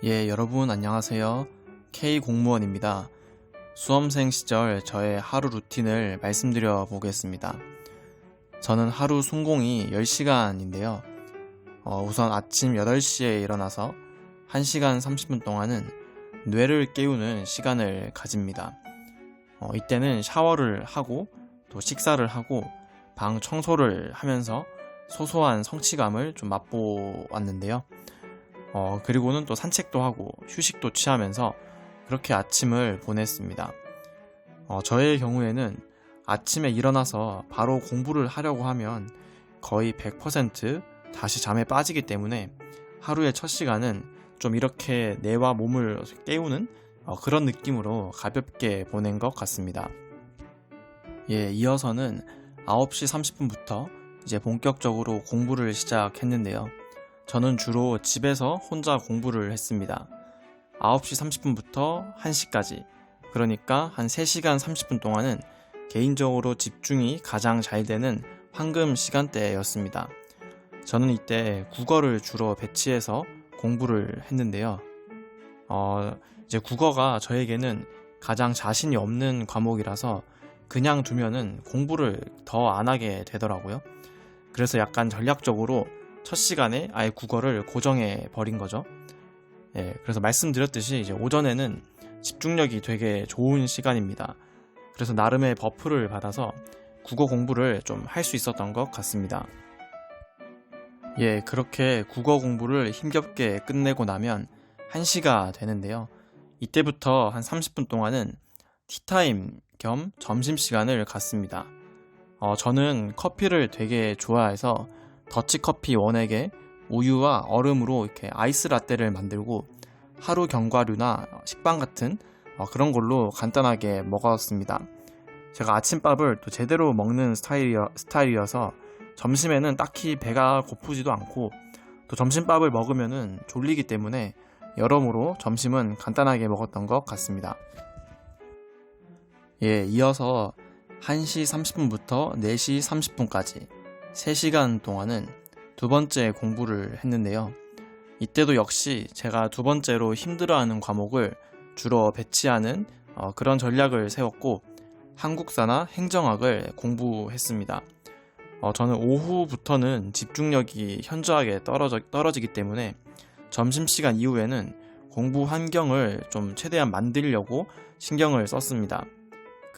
여러분 안녕하세요. K 공무원입니다. 수험생 시절 저의 하루 루틴을 말씀드려 보겠습니다. 저는 하루 순공이 10시간인데요. 우선 아침 8시에 일어나서 1시간 30분 동안은 뇌를 깨우는 시간을 가집니다. 이때는 샤워를 하고 또 식사를 하고 방 청소를 하면서 소소한 성취감을 좀 맛보았는데요. 그리고는 또 산책도 하고 휴식도 취하면서 그렇게 아침을 보냈습니다. 저의 경우에는 아침에 일어나서 바로 공부를 하려고 하면 거의 100% 다시 잠에 빠지기 때문에 하루의 첫 시간은 좀 이렇게 뇌와 몸을 깨우는 그런 느낌으로 가볍게 보낸 것 같습니다. 이어서는 9시 30분부터 이제 본격적으로 공부를 시작했는데요. 저는 주로 집에서 혼자 공부를 했습니다. 9시 30분부터 1시까지, 그러니까 한 3시간 30분 동안은 개인적으로 집중이 가장 잘 되는 황금 시간대였습니다. 저는 이때 국어를 주로 배치해서 공부를 했는데요. 이제 국어가 저에게는 가장 자신이 없는 과목이라서 그냥 두면은 공부를 더 안 하게 되더라고요. 그래서 약간 전략적으로 첫 시간에 아예 국어를 고정해 버린 거죠. 그래서 말씀드렸듯이 이제 오전에는 집중력이 되게 좋은 시간입니다. 그래서 나름의 버프를 받아서 국어 공부를 좀 할 수 있었던 것 같습니다. 그렇게 국어 공부를 힘겹게 끝내고 나면 1시가 되는데요. 이때부터 한 30분 동안은 티타임 겸 점심시간을 갖습니다. 저는 커피를 되게 좋아해서 더치커피 원액에 우유와 얼음으로 이렇게 아이스 라떼를 만들고 하루 견과류나 식빵 같은 그런 걸로 간단하게 먹었습니다. 제가 아침밥을 또 제대로 먹는 스타일이어서 점심에는 딱히 배가 고프지도 않고 또 점심밥을 먹으면은 졸리기 때문에 여러모로 점심은 간단하게 먹었던 것 같습니다. 이어서 1시 30분부터 4시 30분까지 3시간 동안은 두 번째 공부를 했는데요. 이때도 역시 제가 두 번째로 힘들어하는 과목을 주로 배치하는 그런 전략을 세웠고 한국사나 행정학을 공부했습니다. 저는 오후부터는 집중력이 현저하게 떨어지기 때문에 점심시간 이후에는 공부 환경을 좀 최대한 만들려고 신경을 썼습니다.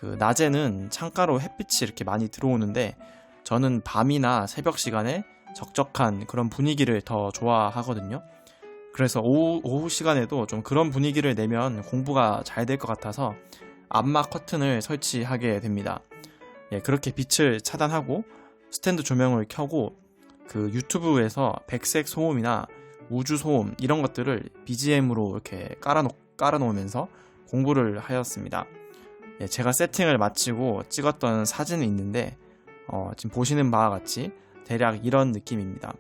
낮에는 창가로 햇빛이 이렇게 많이 들어오는데 저는 밤이나 새벽 시간에 적적한 그런 분위기를 더 좋아하거든요. 그래서 오후 시간에도 좀 그런 분위기를 내면 공부가 잘 될 것 같아서 암막 커튼을 설치하게 됩니다. 그렇게 빛을 차단하고 스탠드 조명을 켜고 유튜브에서 백색 소음이나 우주 소음 이런 것들을 BGM으로 이렇게 깔아놓으면서 공부를 하였습니다. 제가 세팅을 마치고 찍었던 사진이 있는데 지금 보시는 바와 같이 대략 이런 느낌입니다.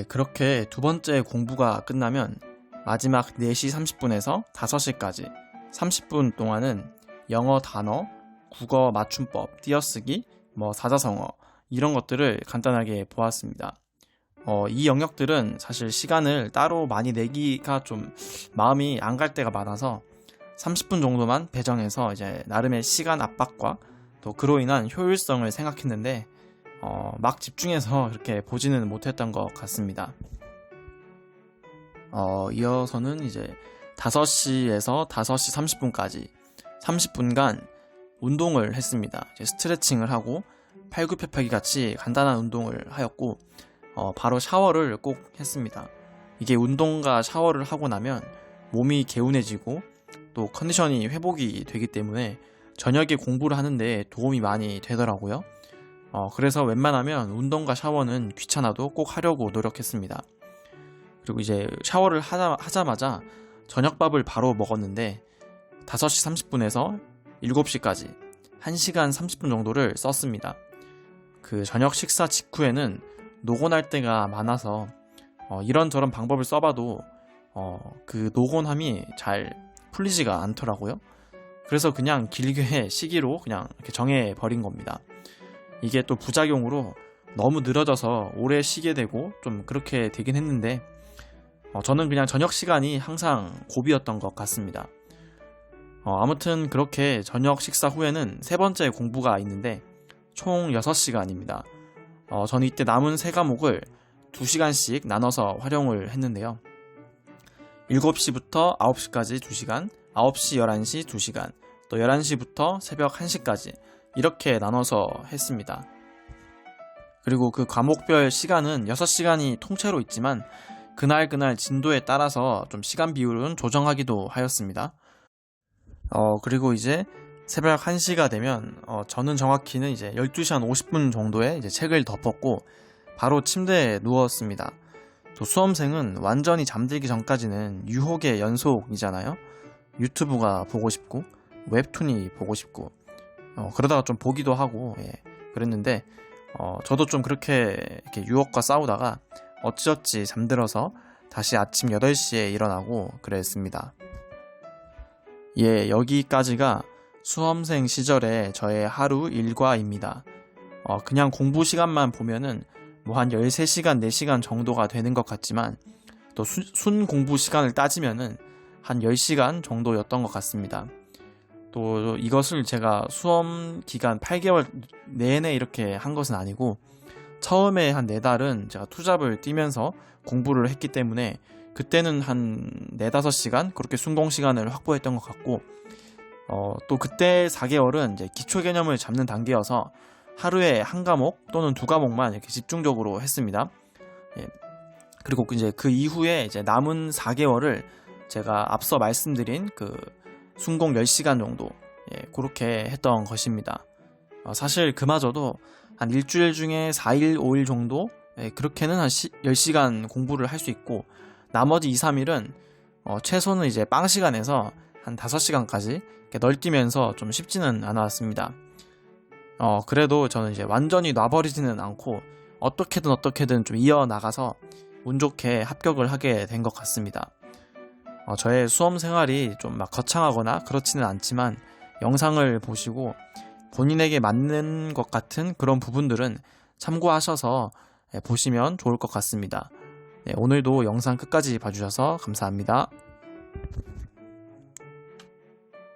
그렇게 두 번째 공부가 끝나면 마지막 4시 30분에서 5시까지 30분 동안은 영어 단어, 국어 맞춤법, 띄어쓰기, 사자성어 이런 것들을 간단하게 보았습니다. 이 영역들은 사실 시간을 따로 많이 내기가 좀 마음이 안 갈 때가 많아서 30분 정도만 배정해서 이제 나름의 시간 압박과 또 그로 인한 효율성을 생각했는데 막 집중해서 그렇게 보지는 못했던 것 같습니다. 이어서는 이제 5시에서 5시 30분까지 30분간 운동을 했습니다. 이제 스트레칭을 하고 팔굽혀펴기 같이 간단한 운동을 하였고 바로 샤워를 꼭 했습니다. 이게 운동과 샤워를 하고 나면 몸이 개운해지고 또 컨디션이 회복이 되기 때문에 저녁에 공부를 하는데 도움이 많이 되더라고요. 그래서 웬만하면 운동과 샤워는 귀찮아도 꼭 하려고 노력했습니다. 그리고 이제 샤워를 하자마자 저녁밥을 바로 먹었는데 5시 30분에서 7시까지 1시간 30분 정도를 썼습니다. 저녁 식사 직후에는 노곤할 때가 많아서 이런저런 방법을 써봐도 노곤함이 잘 풀리지가 않더라고요. 그래서 그냥 길게 쉬기로 그냥 이렇게 정해버린 겁니다. 이게 또 부작용으로 너무 늘어져서 오래 쉬게 되고 좀 그렇게 되긴 했는데 저는 그냥 저녁 시간이 항상 고비였던 것 같습니다. 아무튼 그렇게 저녁 식사 후에는 세 번째 공부가 있는데 총 6시간입니다. 저는 이때 남은 세 과목을 2시간씩 나눠서 활용을 했는데요. 7시부터 9시까지 2시간, 9시, 11시 2시간, 또 11시부터 새벽 1시까지 이렇게 나눠서 했습니다. 그리고 그 과목별 시간은 6시간이 통째로 있지만 그날 진도에 따라서 좀 시간 비율은 조정하기도 하였습니다. 그리고 이제 새벽 1시가 되면 저는 정확히는 이제 12시 한 50분 정도에 이제 책을 덮었고 바로 침대에 누웠습니다. 또 수험생은 완전히 잠들기 전까지는 유혹의 연속이잖아요. 유튜브가 보고 싶고 웹툰이 보고 싶고 그러다가 좀 보기도 하고 그랬는데 저도 좀 그렇게 이렇게 유혹과 싸우다가 어찌어찌 잠들어서 다시 아침 8시에 일어나고 그랬습니다. 여기까지가 수험생 시절의 저의 하루 일과입니다. 그냥 공부 시간만 보면은 뭐 한 13시간, 4시간 정도가 되는 것 같지만 또 순 공부 시간을 따지면은 한 10시간 정도였던 것 같습니다. 또 이것을 제가 수험 기간 8개월 내내 이렇게 한 것은 아니고 처음에 한 4달은 제가 투잡을 뛰면서 공부를 했기 때문에 그때는 한 4, 5시간 그렇게 순공 시간을 확보했던 것 같고 또 그때 4개월은 이제 기초 개념을 잡는 단계여서 하루에 한 과목 또는 2과목만 이렇게 집중적으로 했습니다. 그리고 이제 그 이후에 이제 남은 4개월을 제가 앞서 말씀드린 그 순공 10시간 정도 그렇게 했던 것입니다. 사실 그마저도 한 일주일 중에 4일, 5일 정도 그렇게는 한 10시간 공부를 할 수 있고 나머지 2, 3일은 최소는 이제 빵 시간에서 한 5시간까지 널뛰면서 좀 쉽지는 않았습니다. 그래도 저는 이제 완전히 놔버리지는 않고 어떻게든 좀 이어나가서 운 좋게 합격을 하게 된 것 같습니다. 저의 수험 생활이 좀 막 거창하거나 그렇지는 않지만 영상을 보시고 본인에게 맞는 것 같은 그런 부분들은 참고하셔서 보시면 좋을 것 같습니다. 오늘도 영상 끝까지 봐주셔서 감사합니다.